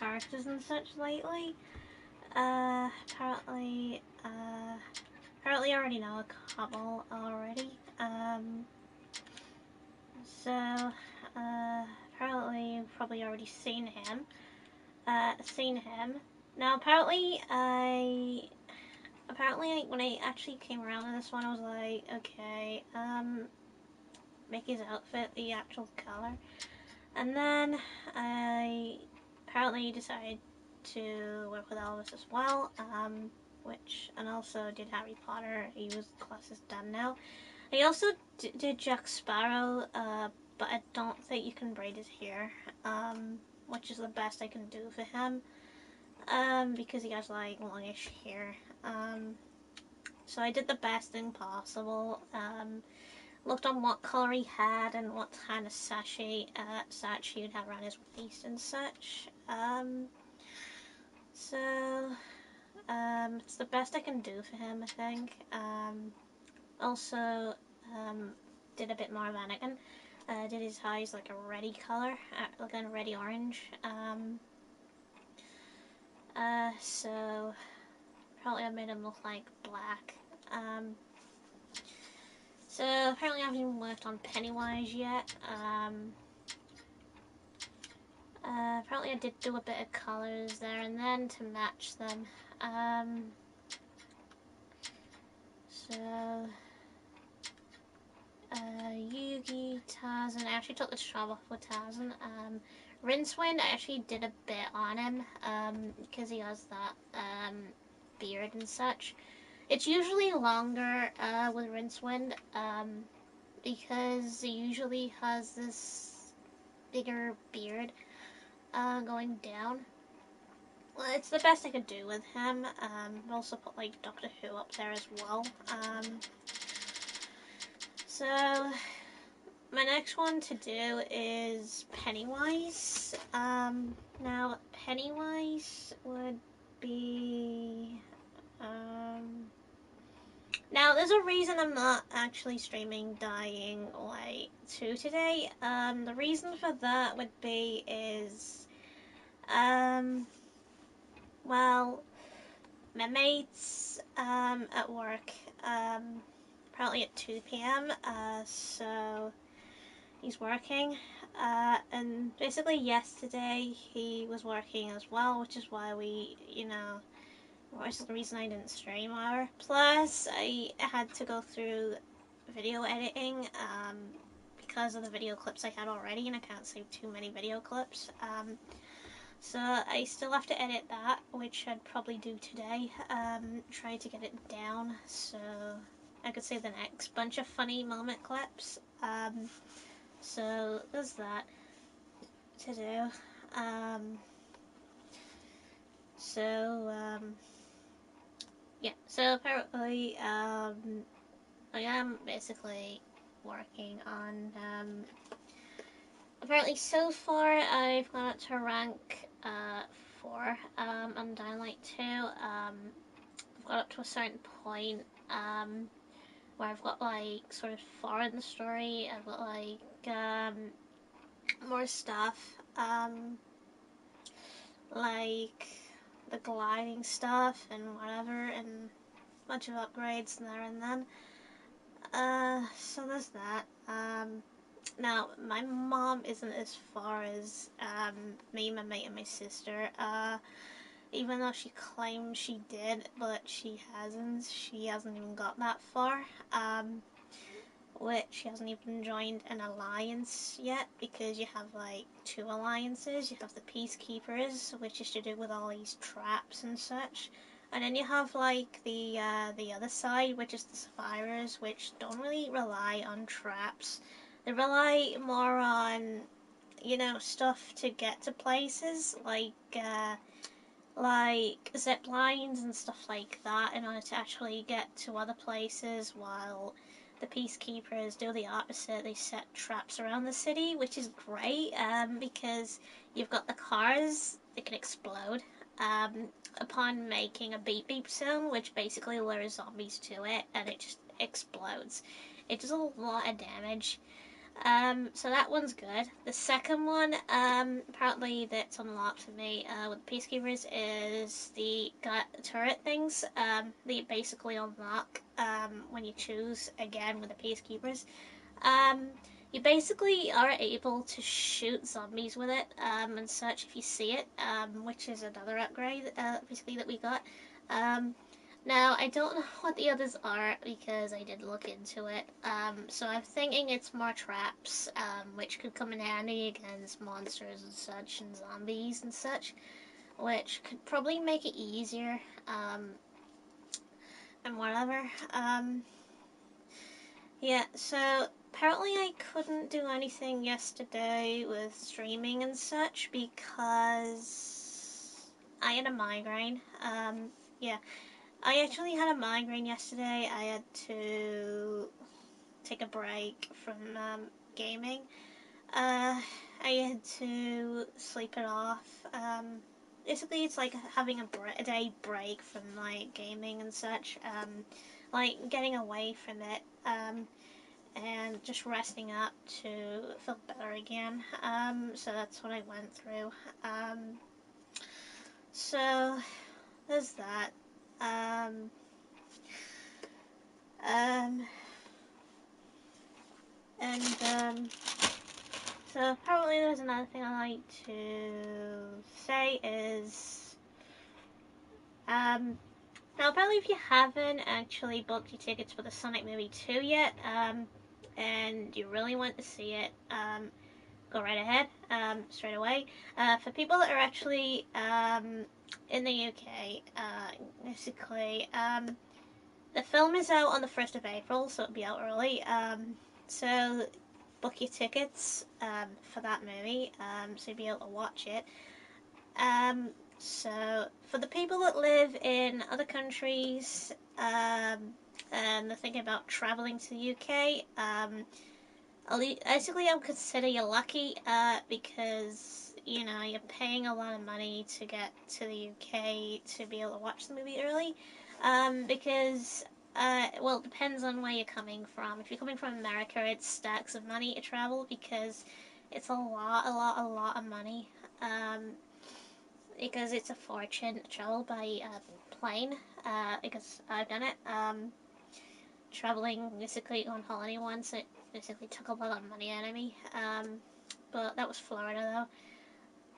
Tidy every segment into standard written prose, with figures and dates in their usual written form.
characters and such lately. Apparently I already know a couple already. So, apparently you've probably already seen him. Now, apparently, when I actually came around to this one, I was like, okay, Mickey's outfit, the actual color. And then I apparently decided to work with Elvis as well, and also did Harry Potter. He was class is done now. I also did Jack Sparrow, but I don't think you can braid his hair, which is the best I can do for him, because he has like longish hair. So I did the best thing possible. Looked on what color he had and what kind of sash he would have around his waist and such. It's the best I can do for him, I think. Also, did a bit more of Anakin. Did his eyes like a reddy color, like a reddy orange. So probably I made him look like black. So apparently I haven't even worked on Pennywise yet. Apparently I did do a bit of colors there and then to match them. Yugi, Tarzan. I actually took the job off with Tarzan. Rincewind, I actually did a bit on him because he has that beard and such. It's usually longer with Rincewind because he usually has this bigger beard going down. Well, it's the best I could do with him. I also put like Doctor Who up there as well. So my next one to do is Pennywise. Now Pennywise would be now there's a reason I'm not actually streaming Dying Light 2 today. The reason for that would be is well, my mate's at work apparently at 2 p.m. So he's working. And basically yesterday he was working as well, which is why which is the reason I didn't stream more. Plus, I had to go through video editing because of the video clips I had already, and I can't save too many video clips. So I still have to edit that, which I'd probably do today. Try to get it down so I could save the next bunch of funny moment clips. So there's that to do. Yeah, so apparently I am basically working on apparently so far I've gone up to rank 4 on Dying Light 2. I've got up to a certain point where I've got like sort of far in the story. I've got like more stuff like the gliding stuff and whatever, and a bunch of upgrades there and then. So there's that. Now, my mom isn't as far as me, my mate, and my sister. Even though she claims she did, but she hasn't. She hasn't even got that far. Which she hasn't even joined an alliance yet, because you have like 2 alliances. You have the Peacekeepers, which is to do with all these traps and such, and then you have like the other side, which is the Survivors, which don't really rely on traps. They rely more on stuff to get to places like zip lines and stuff like that in order to actually get to other places, while the Peacekeepers do the opposite. They set traps around the city, which is great because you've got the cars that can explode upon making a beep beep sound, which basically lures zombies to it, and it just explodes. It does a lot of damage. So that one's good. The second one, apparently that's unlocked for me with Peacekeepers is the turret things that you basically unlock when you choose again with the Peacekeepers. Um, you basically are able to shoot zombies with it and such if you see it, which is another upgrade basically that we got. Um, Now, I don't know what the others are because I did look into it. So I'm thinking it's more traps, which could come in handy against monsters and such, and zombies and such, which could probably make it easier, and whatever. Yeah, so apparently I couldn't do anything yesterday with streaming and such because I had a migraine. Yeah. I actually had a migraine yesterday. I had to take a break from gaming. I had to sleep it off. Basically, it's like having a day break from like gaming and such. Like getting away from it. And just resting up to feel better again. So that's what I went through. So there's that. Um, um, And so probably there's another thing I like to say is now apparently if you haven't actually booked your tickets for the Sonic movie 2 yet, and you really want to see it, go right ahead, straight away. For people that are actually in the UK, basically, the film is out on the 1st of April, so it'll be out early. So book your tickets for that movie, so you'll be able to watch it. So for the people that live in other countries and they're thinking about traveling to the UK, basically I would consider you lucky because you know you're paying a lot of money to get to the UK to be able to watch the movie early. Because well, it depends on where you're coming from. If you're coming from America, it's stacks of money to travel because it's a lot of money. Because it's a fortune to travel by plane. Because I've done it. Traveling basically on holiday once, it basically took a lot of money out of me. But that was Florida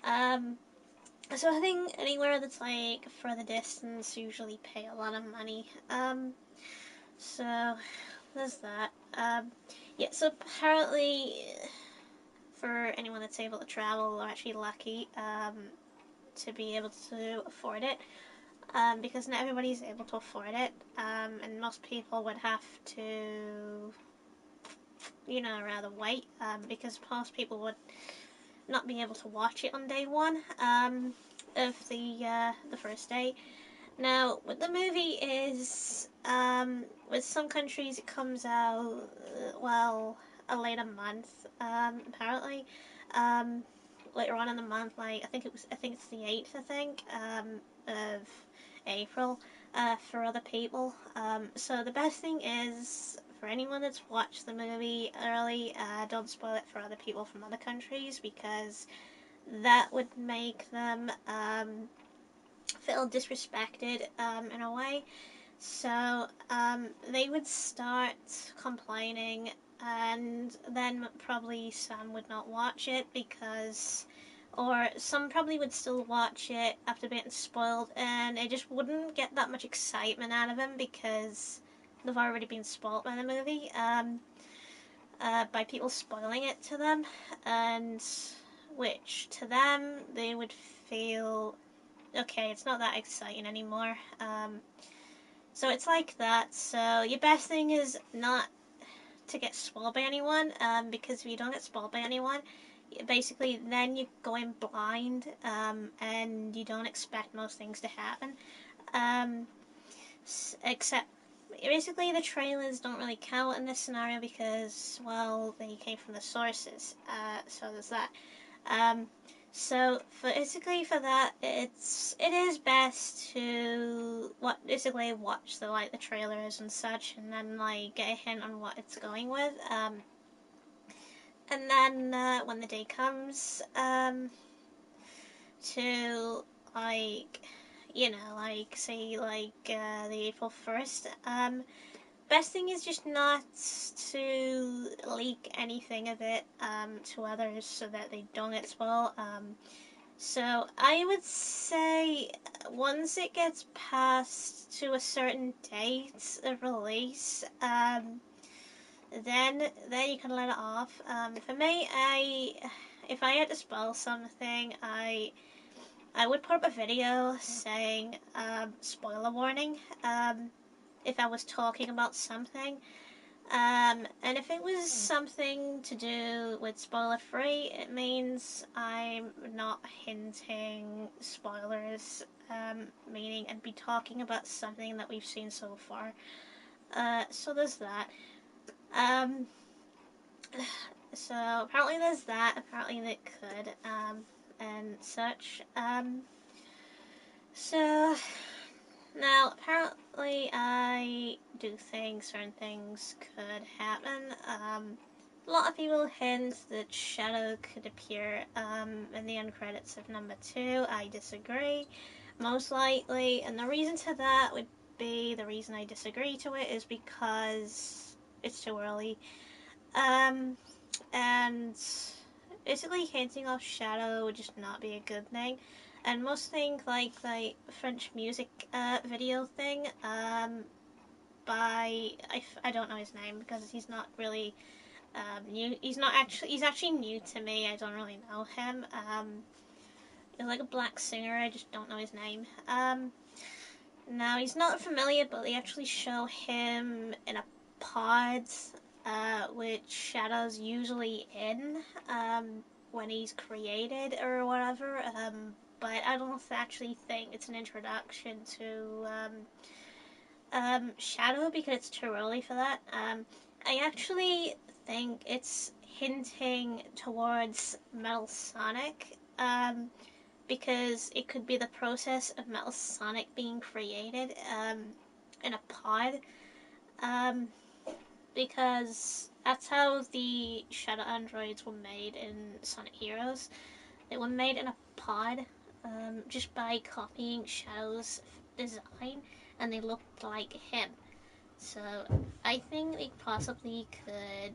though. So I think anywhere that's like further distance usually pay a lot of money. So there's that. Yeah, so apparently for anyone that's able to travel, are actually lucky to be able to afford it. Because not everybody's able to afford it, and most people would have to, you know, rather wait, because most people would not be able to watch it on day one of the first day. Now, what the movie is, with some countries it comes out, well, a later month, apparently. Um, Later on in the month, like, I think it's the 8th, I think, of April, for other people. So the best thing is, for anyone that's watched the movie early, don't spoil it for other people from other countries, because that would make them, feel disrespected in a way. So they would start complaining, and then probably some would not watch it because, or some probably would still watch it after being spoiled, and it just wouldn't get that much excitement out of them because they've already been spoiled by the movie, by people spoiling it to them, and which to them they would feel okay, it's not that exciting anymore. So it's like that. So your best thing is not to get spoiled by anyone, because if you don't get spoiled by anyone, basically then you're going blind, and you don't expect most things to happen. Um, Except, basically the trailers don't really count in this scenario because, well, they came from the sources. So there's that. Um, so for basically for that, it is best to basically watch the trailers and such, and then like get a hint on what it's going with. And then when the day comes to, like, like, say, like, the April 1st, best thing is just not to leak anything of it to others so that they don't get spoiled. So I would say once it gets past to a certain date of release, then you can let it off. For me, if I had to spoil something, I would put up a video saying spoiler warning. If I was talking about something. And if it was something to do with spoiler free, it means I'm not hinting spoilers, meaning I'd be talking about something that we've seen so far. So there's that. Um, so apparently there's that, apparently that could, and such. So now, apparently, I do think certain things could happen. A lot of people hint that Shadow could appear in the end credits of number 2. I disagree, most likely, and the reason to that would be, the reason I disagree to it is because it's too early. And basically hinting off Shadow would just not be a good thing. And most things like the French music video thing by I don't know his name because he's not really new. He's actually new to me. I don't really know him. He's like a black singer. I just don't know his name. Now he's not familiar, but they actually show him in a pod, which Shadow's usually in when he's created or whatever. But I don't actually think it's an introduction to Shadow because it's too early for that. I actually think it's hinting towards Metal Sonic. Because it could be the process of Metal Sonic being created in a pod. Because that's how the Shadow androids were made in Sonic Heroes. They were made in a pod just by copying Shadow's design, and they looked like him. So I think they possibly could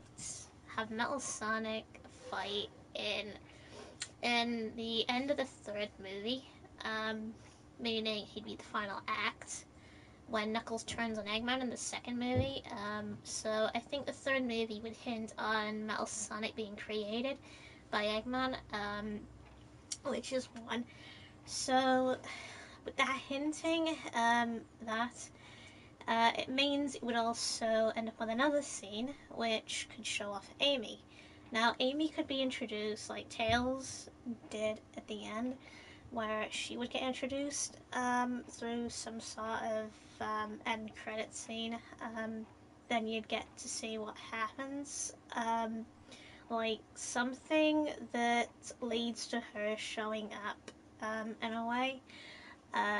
have Metal Sonic fight in the end of the third movie, meaning he'd be the final act when Knuckles turns on Eggman in the second movie. So I think the third movie would hint on Metal Sonic being created by Eggman, which is one. So with that hinting, it means it would also end up with another scene which could show off Amy. Now, Amy could be introduced like Tails did at the end, where she would get introduced through some sort of end credit scene. Then you'd get to see what happens. Like something that leads to her showing up in a way.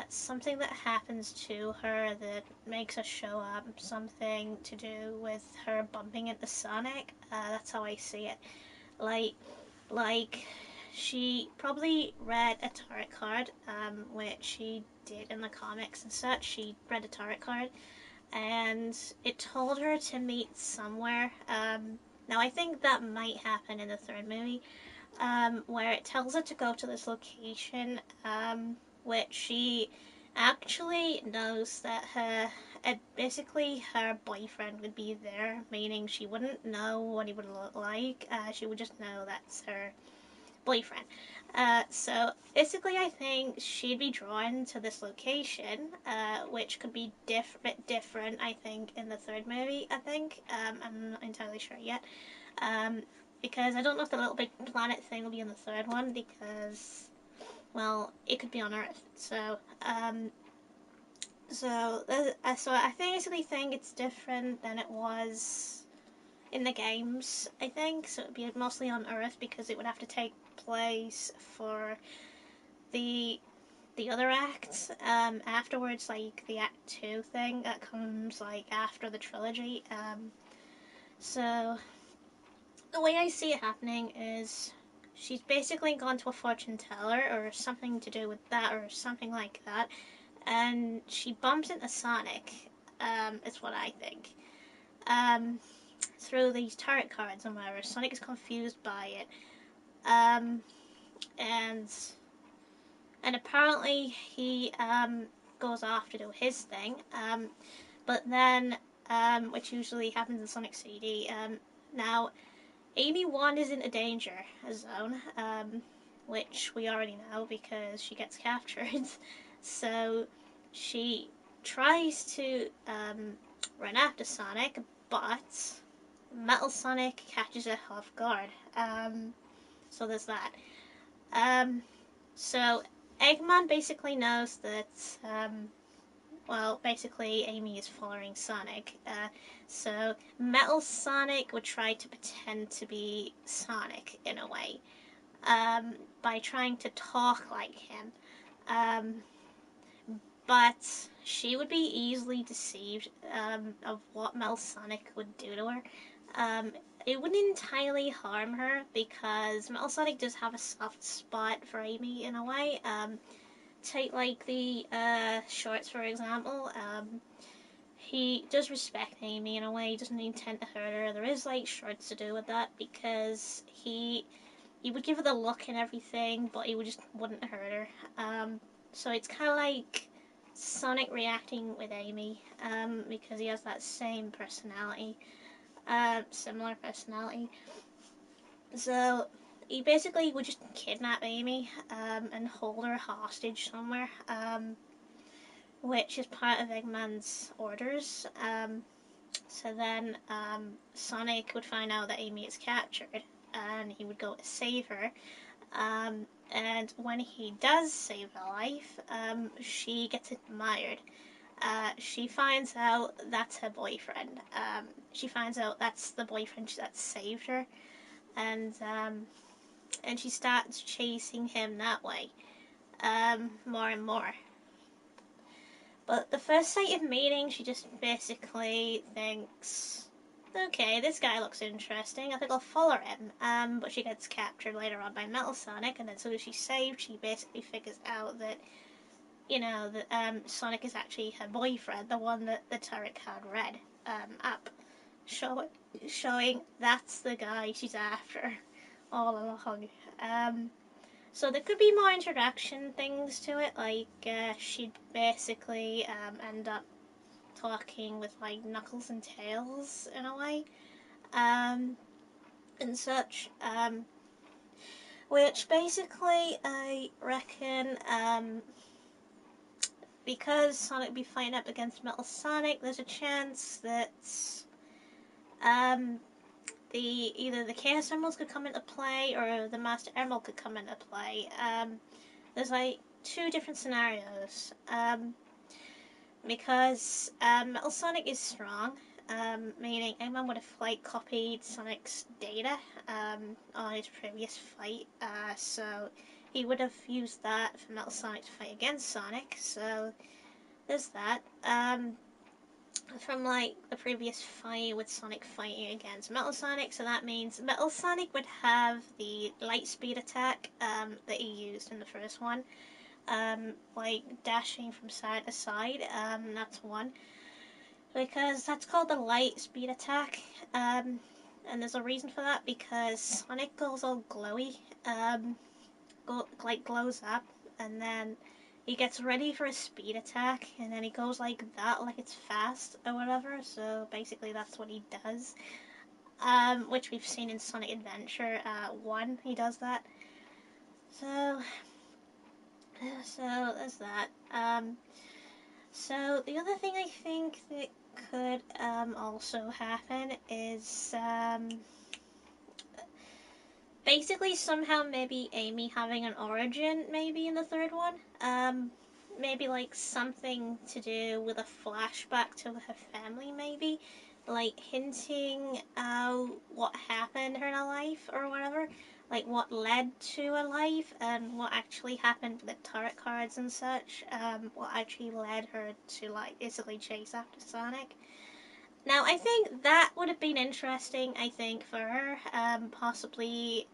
Something that happens to her that makes her show up, something to do with her bumping into Sonic. That's how I see it. Like she probably read a tarot card, which she did in the comics and such. She read a tarot card, and it told her to meet somewhere. Now I think that might happen in the third movie, where it tells her to go to this location, which she actually knows that basically her boyfriend would be there, meaning she wouldn't know what he would look like. She would just know that's her boyfriend. So basically, I think she'd be drawn to this location, which could be different. I think in the third movie. I'm not entirely sure yet. Because I don't know if the little big planet thing will be in the third one because, well, it could be on Earth. So I basically think it's different than it was in the games. I think so. It'd be mostly on Earth because it would have to take place for the other acts afterwards, like the Act 2 thing that comes like after the trilogy. So the way I see it happening is she's basically gone to a fortune teller or something to do with that or something like that, and she bumps into Sonic. Is what I think. Um, through these tarot cards and whatever, Sonic is confused by it. Um, and apparently he goes off to do his thing. But then, which usually happens in Sonic CD. Now, Amy wanders into danger zone, which we already know because she gets captured. So she tries to run after Sonic, but Metal Sonic catches her off guard. So there's that. Um, so Eggman basically knows that, basically Amy is following Sonic. So Metal Sonic would try to pretend to be Sonic in a way, by trying to talk like him. Um, but she would be easily deceived of what Metal Sonic would do to her. It wouldn't entirely harm her because Metal Sonic does have a soft spot for Amy in a way. Take like the shorts for example. He does respect Amy in a way. He doesn't intend to hurt her. There is like shorts to do with that because he would give her the look and everything, but he wouldn't hurt her. So it's kind of like Sonic reacting with Amy because he has that same personality, similar personality. So he basically would just kidnap Amy and hold her hostage somewhere, which is part of Eggman's orders. So then Sonic would find out that Amy is captured and he would go to save her. And when he does save her life, she gets admired. She finds out that's her boyfriend. She finds out that's the boyfriend that saved her, and she starts chasing him that way, more and more. But the first sight of meeting, she just basically thinks, okay, this guy looks interesting, I think I'll follow him. But she gets captured later on by Metal Sonic, and then as soon as she's saved, she basically figures out that, that Sonic is actually her boyfriend, the one that the tarot card read up, showing that's the guy she's after all along. So there could be more introduction things to it, like she'd basically end up talking with like Knuckles and Tails in a way, and such. Which basically I reckon, because Sonic would be fighting up against Metal Sonic, there's a chance that either the Chaos Emeralds could come into play or the Master Emerald could come into play. There's like two different scenarios. Because Metal Sonic is strong, meaning Eggman would have like copied Sonic's data on his previous fight, so he would have used that for Metal Sonic to fight against Sonic. So there's that. From like the previous fight with Sonic fighting against Metal Sonic, so that means Metal Sonic would have the light speed attack that he used in the first one, like dashing from side to side. That's one, because that's called the light speed attack, and there's a reason for that because Sonic goes all glowy, glows up, and then he gets ready for a speed attack, and then he goes like that, like it's fast or whatever. So basically, that's what he does, which we've seen in Sonic Adventure 1. He does that. So there's that. So the other thing I think that could also happen is basically somehow maybe Amy having an origin maybe in the third one. Maybe like something to do with a flashback to her family maybe. Like hinting out what happened in her life or whatever. Like what led to her life and what actually happened with the tarot cards and such. What actually led her to like basically chase after Sonic. Now, I think that would have been interesting, I think, for her, possibly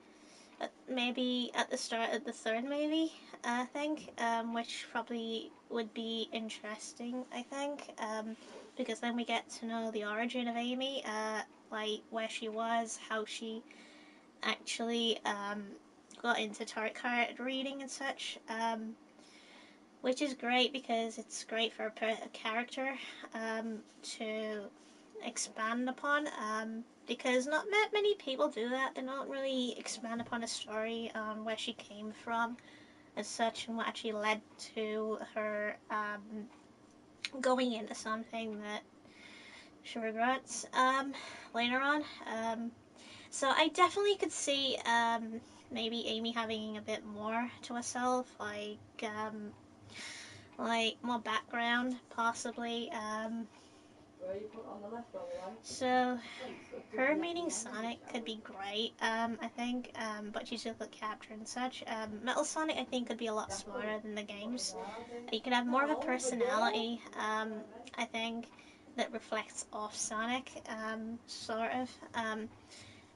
maybe at the start of the third movie, I think, which probably would be interesting, I think, because then we get to know the origin of Amy, like where she was, how she actually got into tarot card reading and such, which is great because it's great for a character to expand upon, because not many people do that. They don't really expand upon a story on where she came from and such, and what actually led to her going into something that she regrets later on. So I definitely could see maybe Amy having a bit more to herself, like more background, possibly. So her meeting Sonic could be great, I think, but she's just got capture and such. Metal Sonic, I think, could be a lot smarter than the games. You could have more of a personality, I think, that reflects off Sonic, sort of.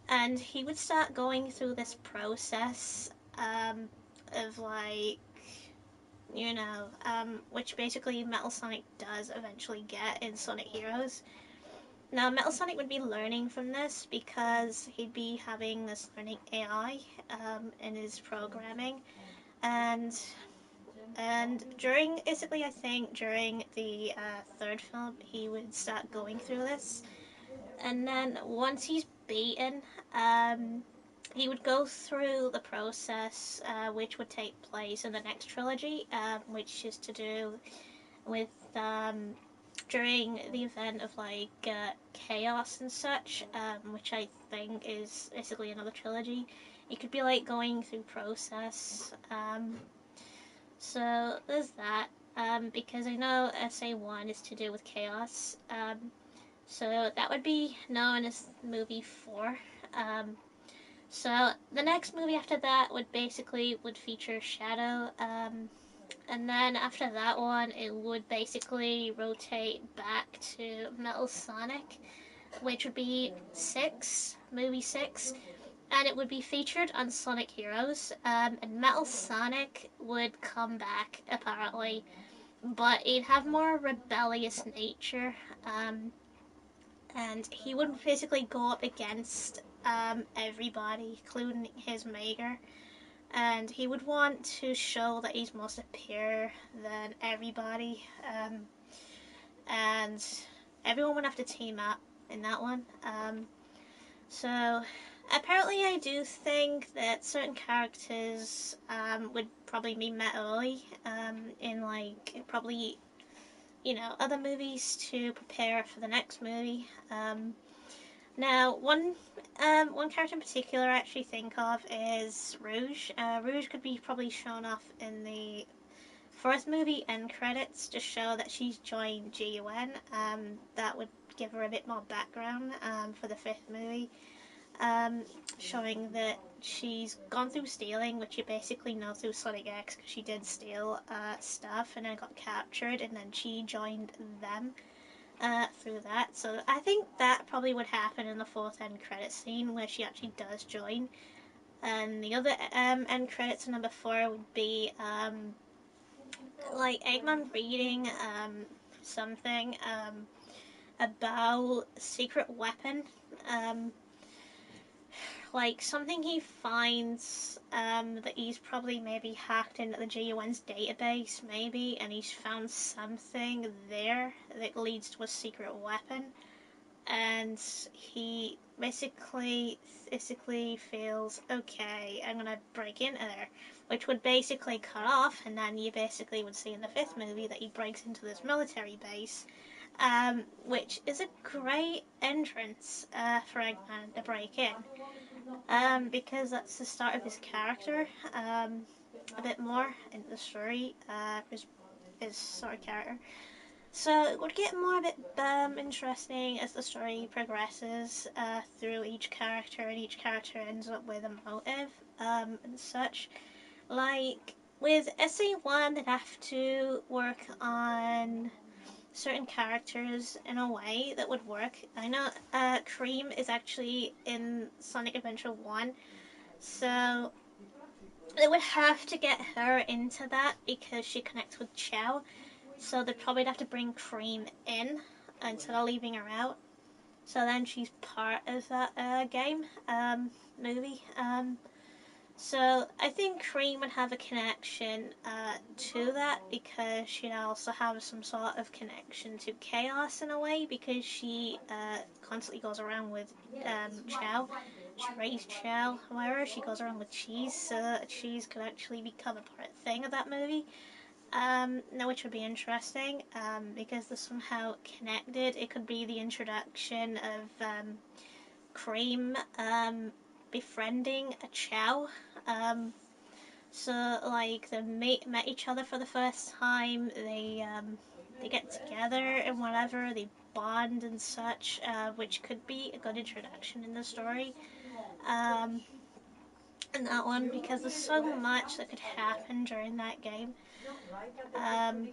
And he would start going through this process of, like, which basically Metal Sonic does eventually get in Sonic Heroes. Now, Metal Sonic would be learning from this because he'd be having this learning AI in his programming, and during basically, I think during the third film, he would start going through this, and then once he's beaten, he would go through the process, which would take place in the next trilogy, which is to do with during the event of like chaos and such, which I think is basically another trilogy. You could be like going through process. So there's that. Because I know SA1 is to do with chaos. So that would be known as movie 4. So the next movie after that would feature Shadow. And then after that one, it would basically rotate back to Metal Sonic, which would be movie 6, and it would be featured on Sonic Heroes. And Metal Sonic would come back, apparently, but he'd have more rebellious nature, and he would basically go up against everybody, including his maker. And he would want to show that he's more superior than everybody, and everyone would have to team up in that one. So apparently, I do think that certain characters would probably be met early in like probably other movies to prepare for the next movie. Now, one character in particular I actually think of is Rouge. Rouge could be probably shown off in the fourth movie end credits to show that she's joined GUN. That would give her a bit more background for the fifth movie, showing that she's gone through stealing, which you basically know through Sonic X, because she did steal stuff and then got captured, and then she joined them. Through that. So I think that probably would happen in the fourth end credit scene where she actually does join. And the other end credits number 4 would be like Eggman reading something about secret weapon. Like something he finds that he's probably maybe hacked into the GUN's database, maybe, and he's found something there that leads to a secret weapon, and he basically feels, okay, I'm gonna break into there, which would basically cut off, and then you basically would see in the fifth movie that he breaks into this military base, which is a great entrance for Eggman to break in. Because that's the start of his character, a bit more in the story, his sort of character. So it would get more a bit interesting as the story progresses through each character, and each character ends up with a motive and such. Like with SA1, they'd have to work on certain characters in a way that would work. I know Cream is actually in Sonic Adventure 1, so they would have to get her into that because she connects with Chow. So they'd probably have to bring Cream in instead of leaving her out. So then she's part of that movie. So I think Cream would have a connection to that because she'd also have some sort of connection to Chaos in a way because she constantly goes around with Chow. She raised Chow, however, she goes around with Cheese, so Cheese could actually become a part thing of that movie. Now, which would be interesting because they're somehow connected. It could be the introduction of Cream befriending a Chow. So like they met each other for the first time. They get together and whatever. They bond and such, which could be a good introduction in the story. In that one because there's so much that could happen during that game. Um,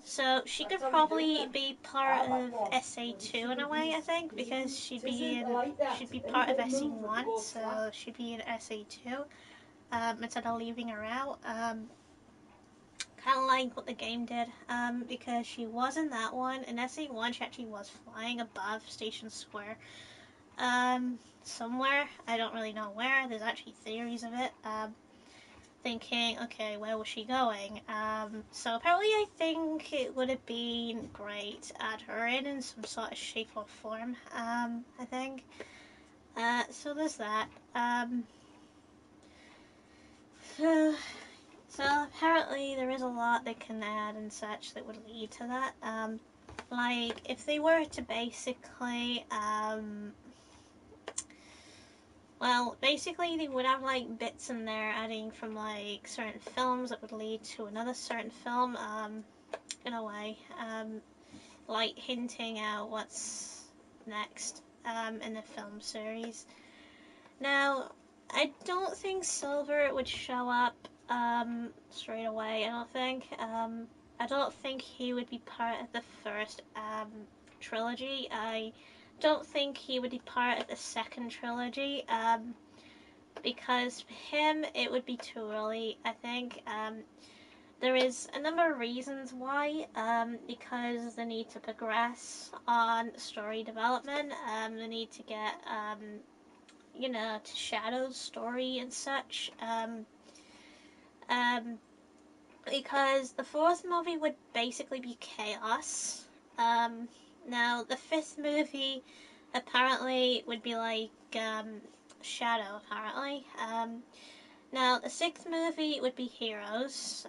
so she could probably be part of SA2 in a way, I think, because she'd be part of SE1, so she'd be in SA2 instead of leaving her out. Kind of like what the game did, because she was in that one. In SE1, she actually was flying above Station Square. Somewhere, I don't really know where. There's actually theories of it. Thinking, okay, where was she going? So apparently I think it would have been great to add her in some sort of shape or form, I think. So there's that. So apparently there is a lot they can add and such that would lead to that. Like, if they were to basically, well, basically they would have like bits in there adding from like certain films that would lead to another certain film, in a way, like hinting out what's next in the film series. Now, I don't think Silver would show up straight away. I don't think he would be part of the first trilogy. I don't think he would be part of the second trilogy, because for him it would be too early, I think. There is a number of reasons why, because they need to progress on story development, they need to get, to Shadow's story and such, because the fourth movie would basically be Chaos. Now, the fifth movie apparently would be like Shadow, apparently. Now, the sixth movie would be Heroes,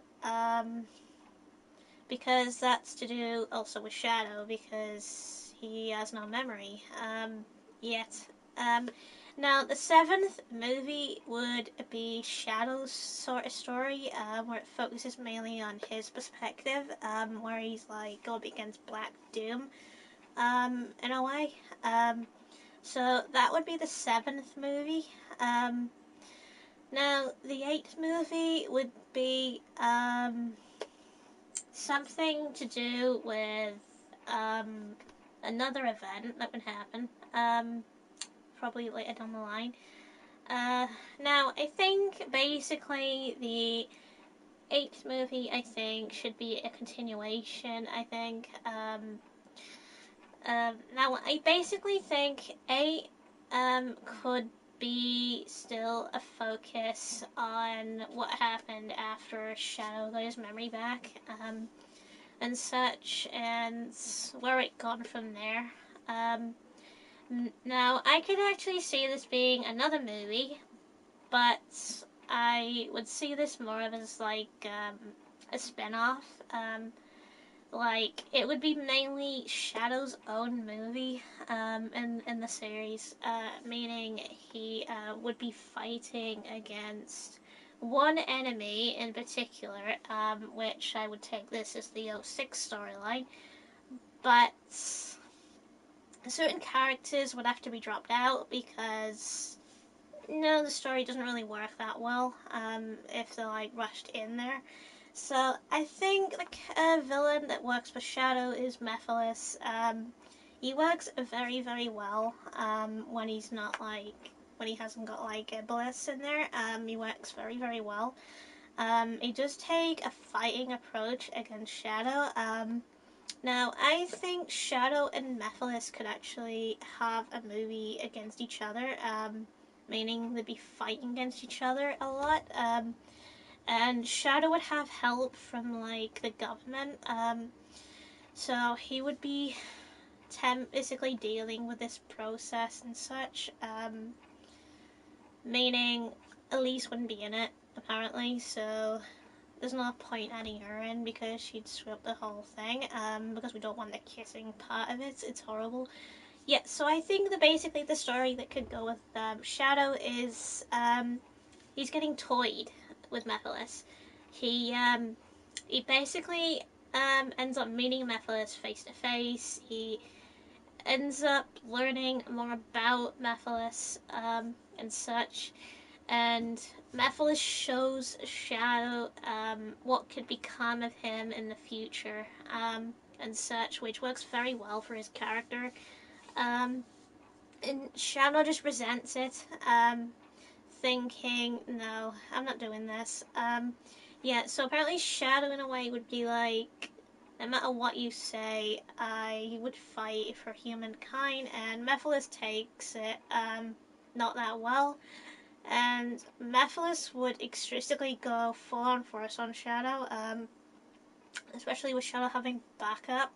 because that's to do also with Shadow, because he has no memory yet. Now, the seventh movie would be Shadow's sort of story, where it focuses mainly on his perspective, where he's like going against Black Doom, in a way. So that would be the seventh movie. Now, the eighth movie would be something to do with another event that would happen, probably later down the line. Now, I think basically the eighth movie, I think, should be a continuation, I think. Now, I basically think 8 could be still a focus on what happened after Shadow got his memory back, and such, and where it gone from there. Now, I could actually see this being another movie, but I would see this more of as like a spin-off. Like, it would be mainly Shadow's own movie in the series, meaning he would be fighting against one enemy in particular, which I would take this as the 06 storyline, but certain characters would have to be dropped out because no, the story doesn't really work that well if they're like rushed in there. So I think the villain that works for Shadow is Mephiles. He works very, very well when he's not when he hasn't got like Iblis in there. He works very, very well. He does take a fighting approach against Shadow. Now, I think Shadow and Mephiles could actually have a movie against each other, meaning they'd be fighting against each other a lot. And Shadow would have help from like the government. So he would be basically dealing with this process and such. Meaning Elise wouldn't be in it apparently. So there's no point adding her in because she'd screw up the whole thing. Because we don't want the kissing part of it. It's horrible. Yeah. So I think that basically the story that could go with Shadow is he's getting toyed with Mephiles. He basically ends up meeting Mephiles face to face. He ends up learning more about Mephiles and such. And Mephiles shows Shadow what could become of him in the future and such, which works very well for his character. And Shadow just resents it, thinking, no, I'm not doing this. Yeah, so apparently Shadow in a way would be like, no matter what you say, I would fight for humankind, and Mephiles takes it not that well. And Mephiles would extremely go full on force on Shadow, especially with Shadow having backup.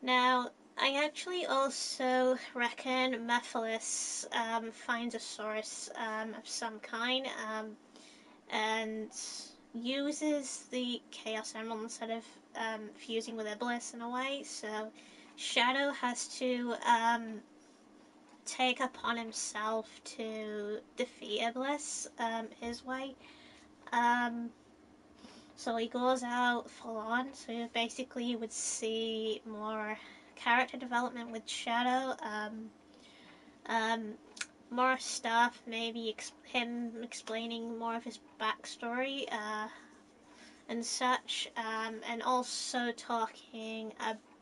Now, I actually also reckon Mephiles finds a source of some kind and uses the Chaos Emerald instead of fusing with Iblis in a way. So Shadow has to take upon himself to defeat Iblis his way. So he goes out full on. So basically, you would see more character development with Shadow. More stuff, maybe him explaining more of his backstory and such, and also talking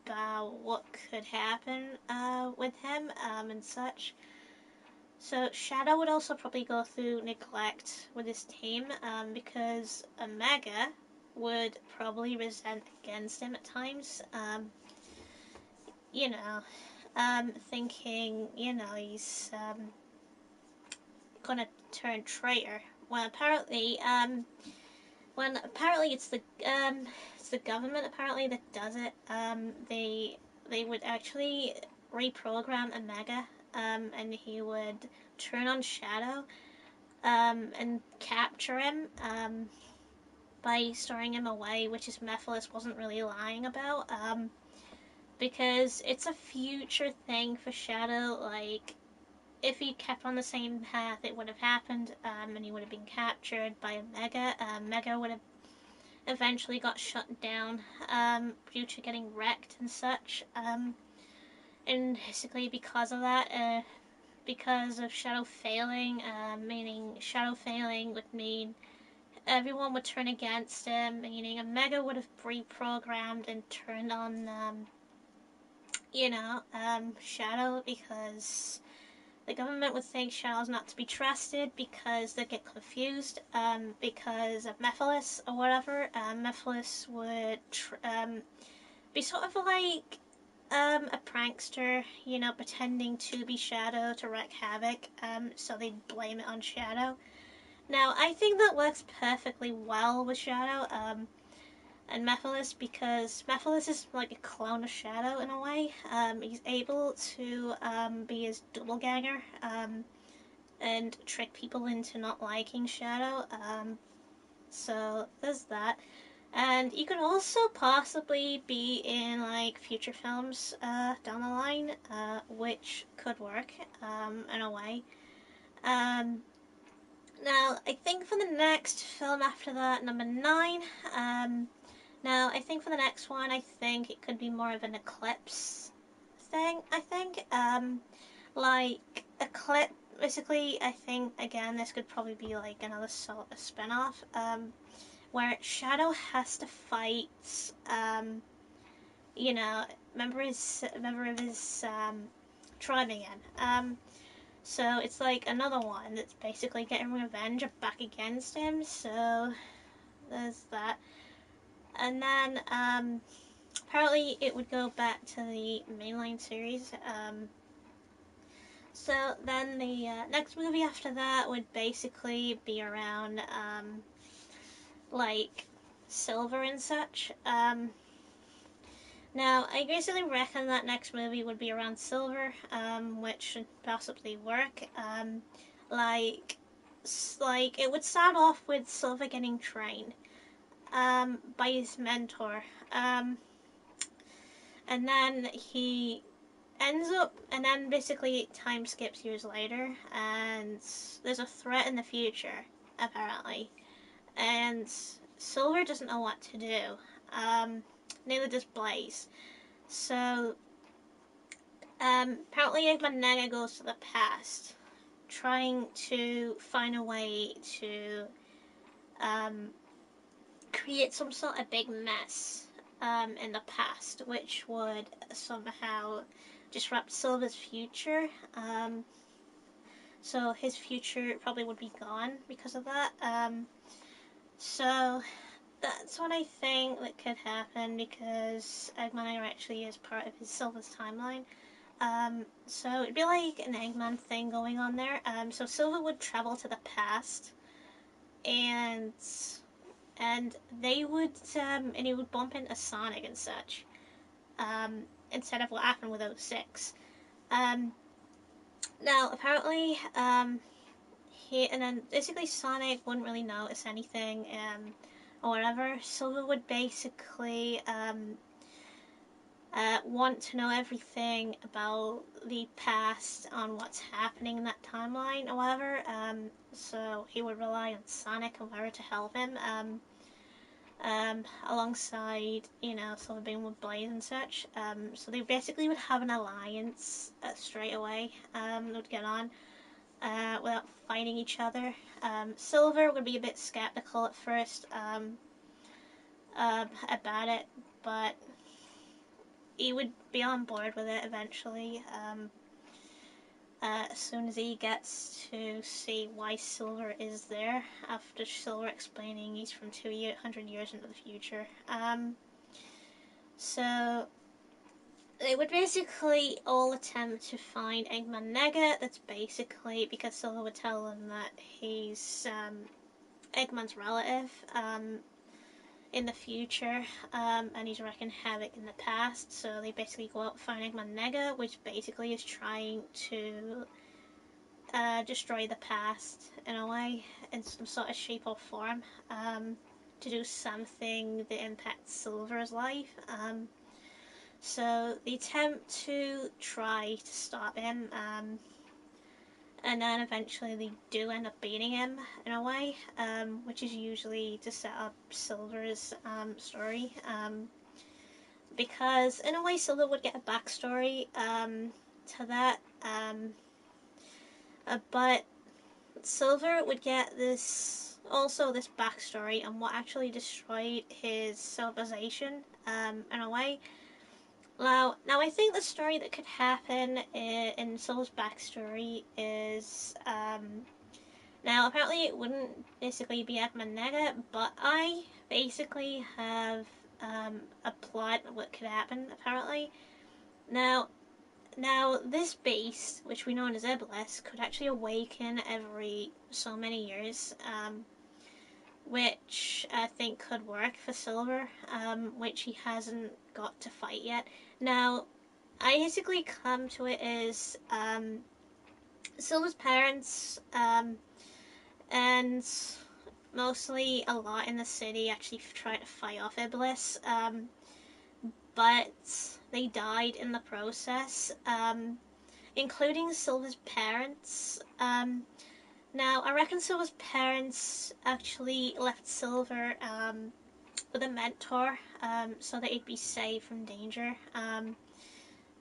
about what could happen with him and such. So Shadow would also probably go through neglect with his team because Omega would probably resent against him at times. You know, thinking, he's gonna turn traitor. When apparently it's the government apparently that does it. They would actually reprogram Omega, and he would turn on Shadow, and capture him, by storing him away, which is Mephiles wasn't really lying about, because it's a future thing for Shadow. Like, if he kept on the same path, it would have happened, and he would have been captured by Omega. Omega would have eventually got shut down due to getting wrecked and such. And basically because of that, because of Shadow failing, meaning Shadow failing would mean everyone would turn against him, meaning Omega would have reprogrammed and turned on, Shadow, because the government would think Shadow's not to be trusted because they get confused because of Mephiles or whatever. Mephiles would be sort of like a prankster, pretending to be Shadow to wreak havoc, so they'd blame it on Shadow. Now, I think that works perfectly well with Shadow and Mephiles because Mephiles is like a clone of Shadow in a way. He's able to be his doppelganger and trick people into not liking Shadow. So there's that. And he could also possibly be in like future films down the line, which could work in a way. Now, I think for the next film after that, number 9, now I think for the next one, I think it could be more of an eclipse thing, I think. Like, Eclipse, basically, I think, again, this could probably be like another sort of spin-off. where Shadow has to fight, you know, member of his tribe again. So it's like another one that's basically getting revenge back against him. So there's that. And then apparently it would go back to the mainline series. So then the next movie after that would basically be around like Silver and such. Now, I basically reckon that next movie would be around Silver, which should possibly work. Like, it would start off with Silver getting trained by his mentor, and then he ends up, and then basically time skips years later, and there's a threat in the future, apparently, and Silver doesn't know what to do. Neither does Blaze. So, apparently Eggman Nega goes to the past, trying to find a way to create some sort of big mess in the past, which would somehow disrupt Silver's future. So his future probably would be gone because of that. So that's what I think that could happen, because Eggman actually is part of his Silver's timeline. So it'd be like an Eggman thing going on there. So Silver would travel to the past, and they would and he would bump into Sonic and such. Instead of what happened with 06. Now apparently and then basically Sonic wouldn't really notice anything or whatever. Silver would basically want to know everything about the past on what's happening in that timeline or whatever. So he would rely on Sonic and whatever to help him. Alongside, Silver being with Blaze and such. So they basically would have an alliance straight away. They would get on without fighting each other. Silver would be a bit skeptical at first about it, but he would be on board with it eventually. As soon as he gets to see why Silver is there, after Silver explaining he's from 200 years into the future. So they would basically all attempt to find Eggman Nega. That's basically because Silver would tell them that he's Eggman's relative in the future, and he's wreaking havoc in the past. So they basically go out and find Eggman Nega, which basically is trying to destroy the past in a way, in some sort of shape or form, to do something that impacts Silver's life. So they attempt to try to stop him, and then eventually they do end up beating him in a way, which is usually to set up Silver's story, because in a way Silver would get a backstory to that, but Silver would get this backstory on what actually destroyed his civilization in a way. Now I think the story that could happen in Silver's backstory is now apparently it wouldn't basically be Eggman Nega, but I basically have a plot of what could happen apparently. Now this beast, which we know as Iblis, could actually awaken every so many years, which I think could work for Silver, which he hasn't got to fight yet. Now, I basically come to it as Silver's parents, and mostly a lot in the city actually try to fight off Iblis, but they died in the process, including Silver's parents. Now, I reckon Silver's parents actually left Silver with a mentor, so that he'd be safe from danger.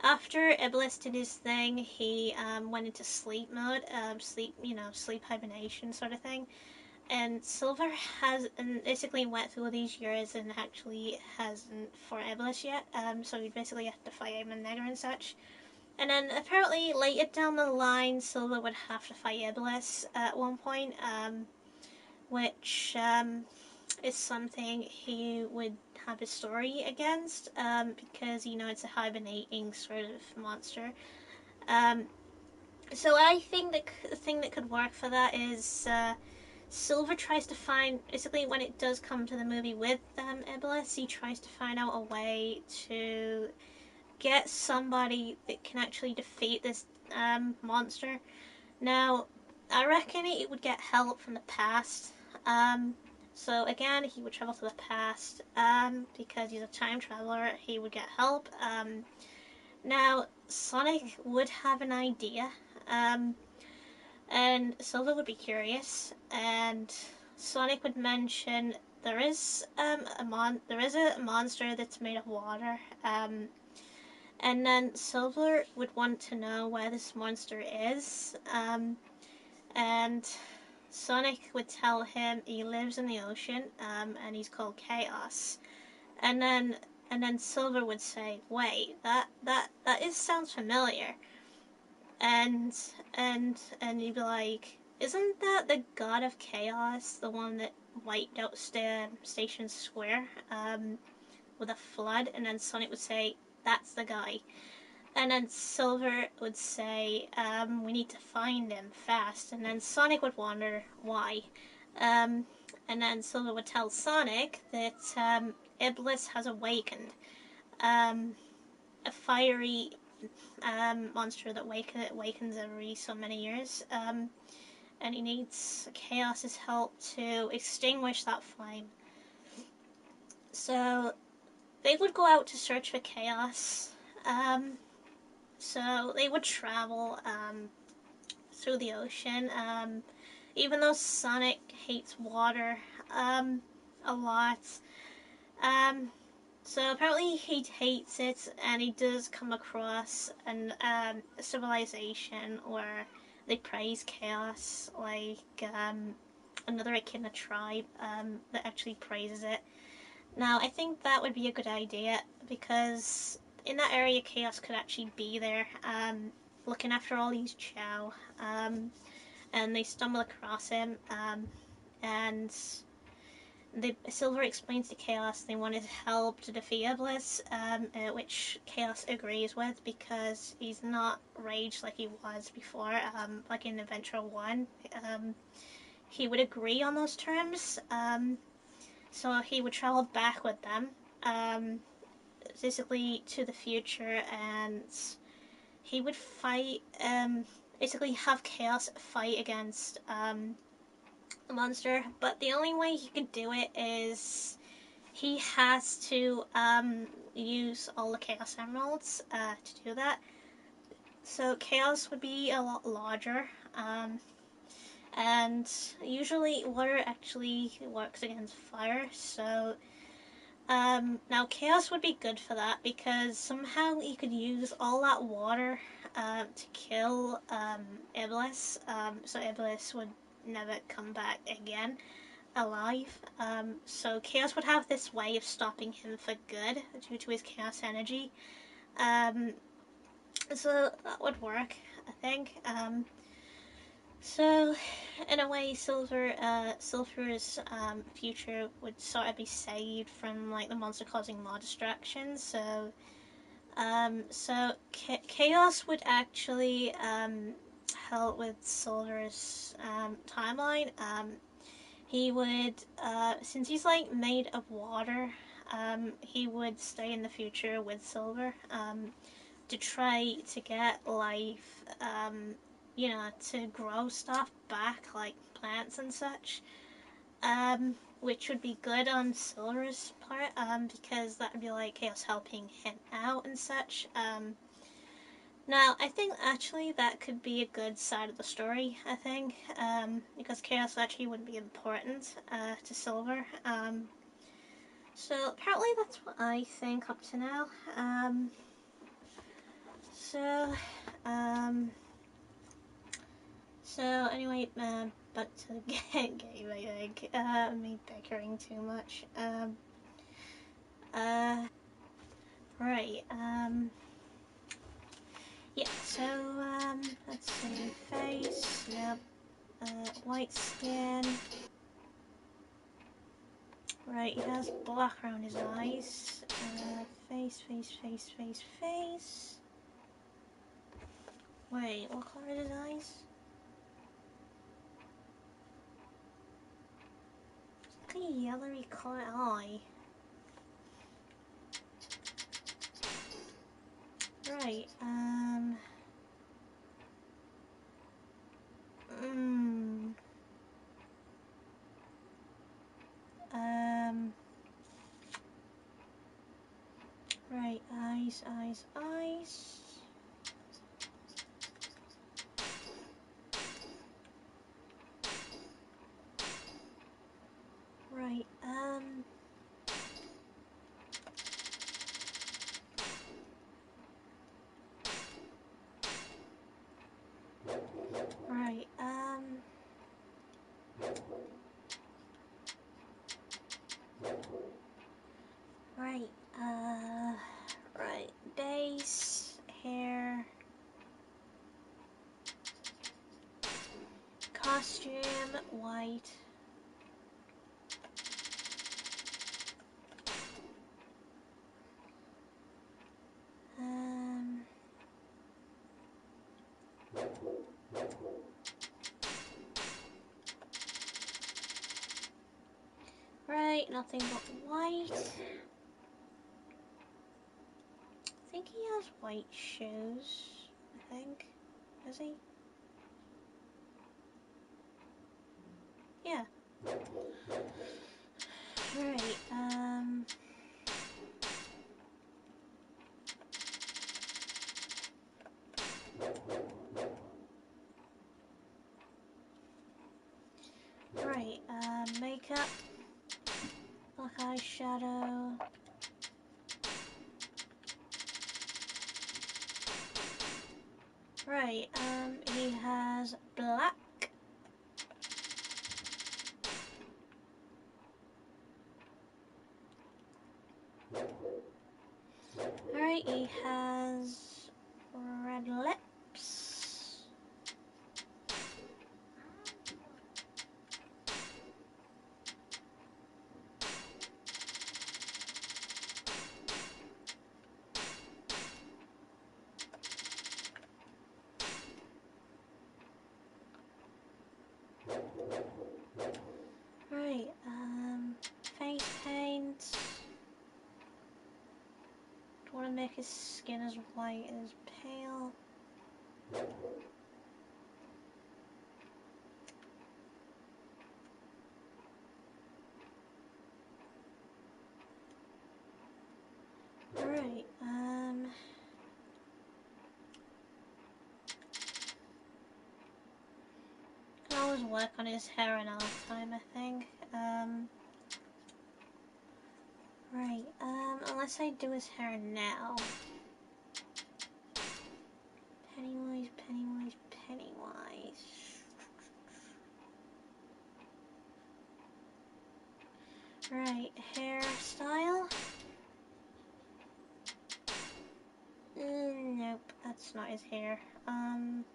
After Iblis did his thing, he went into sleep mode, sleep hibernation sort of thing. and Silver has and basically went through these years and actually hasn't fought Iblis yet. So he basically have to fight him and Negger and such. And then apparently later down the line, Silver would have to fight Iblis at one point, which is something he would have his story against, because it's a hibernating sort of monster. Um, so I think the thing that could work for that is Silver tries to find, basically when it does come to the movie with Iblis, he tries to find out a way to get somebody that can actually defeat this monster. Now, I reckon it would get help from the past. So again, he would travel to the past because he's a time traveler. He would get help. Now, Sonic would have an idea, and Silver would be curious, and Sonic would mention there is a monster that's made of water. And then Silver would want to know where this monster is, and Sonic would tell him he lives in the ocean, and he's called Chaos. And then Silver would say, "Wait, that sounds familiar." And he'd be like, "Isn't that the God of Chaos, the one that wiped out Station Square with a flood?" And then Sonic would say, "That's the guy." And then Silver would say, "We need to find him fast." And then Sonic would wonder why. And then Silver would tell Sonic that Iblis has awakened. A fiery monster that awakens every so many years. And he needs Chaos's help to extinguish that flame. So they would go out to search for Chaos. So they would travel through the ocean, even though Sonic hates water a lot. So apparently he hates it, and he does come across a civilization where they praise chaos, like another Echidna tribe that actually praises it. Now, I think that would be a good idea, because in that area, Chaos could actually be there, looking after all these Chow, and they stumble across him, and Silver explains to Chaos they wanted help to defeat Iblis, which Chaos agrees with, because he's not raged like he was before, like in Adventure 1. He would agree on those terms, so he would travel back with them, basically to the future, and he would fight, basically have Chaos fight against the monster, but the only way he could do it is he has to use all the Chaos Emeralds to do that. So Chaos would be a lot larger, and usually water actually works against fire, so now Chaos would be good for that, because somehow he could use all that water to kill Iblis, so Iblis would never come back again alive. So Chaos would have this way of stopping him for good due to his Chaos energy. So that would work, I think. So in a way, Silver's future would sort of be saved from like the monster causing more distractions. So Chaos would actually help with Silver's timeline. He would, since he's like made of water, he would stay in the future with Silver to try to get life, to grow stuff back, like plants and such, which would be good on Silver's part, because that would be like Chaos helping him out and such. Now, I think actually that could be a good side of the story, I think, because Chaos actually wouldn't be important to Silver. So apparently that's what I think up to now. So, anyway, put to the game, I think. Me bickering too much. Right, yeah, so, let's see, face, nope, white skin. Right, he has black around his eyes. Face. Wait, what colour are his eyes? It's like a yellowy colour eye. Right, right, eyes. Right, right, right, right, base, hair, costume, white. Right, nothing but white. I think he has white shoes. I think. Does he? Yeah. Right, right, makeup, black eyeshadow. Right, he has black. Alright, he has red lips. Right, face paint. Do want to make his skin as white as pale. Right, can always work on his hair another time, I think. Right, unless I do his hair now. Pennywise. Right, hairstyle. Nope, that's not his hair. Uh, um,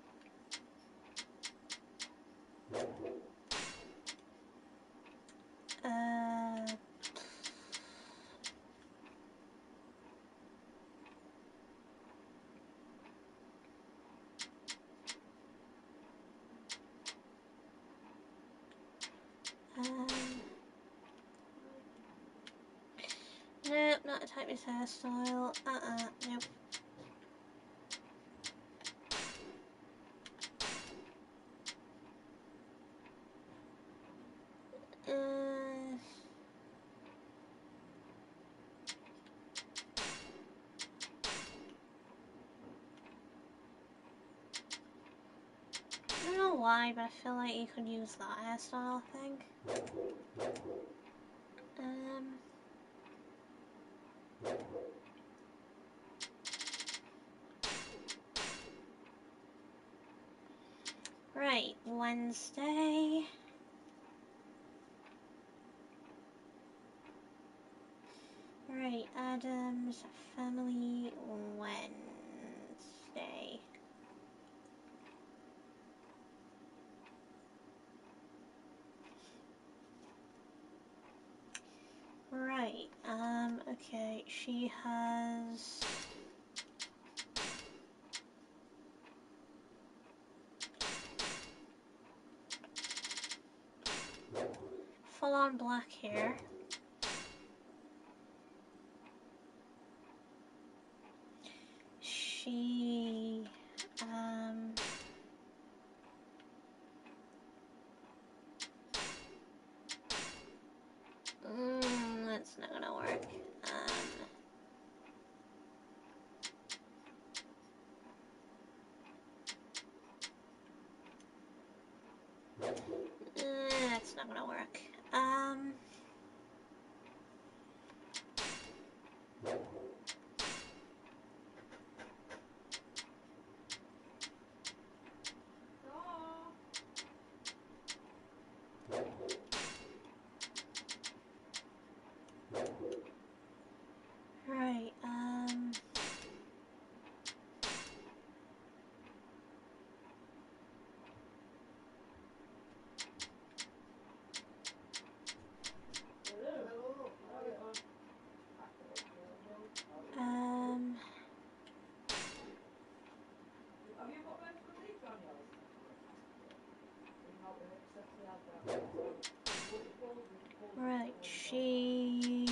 nope, not a type of hairstyle. Nope. I don't know why, but I feel like you could use that hairstyle, I think. Right, Wednesday. Right, Adam's Family Wednesday. Right, okay, she has full-on black hair. She, that's not gonna work. That's not gonna work. Right, right, she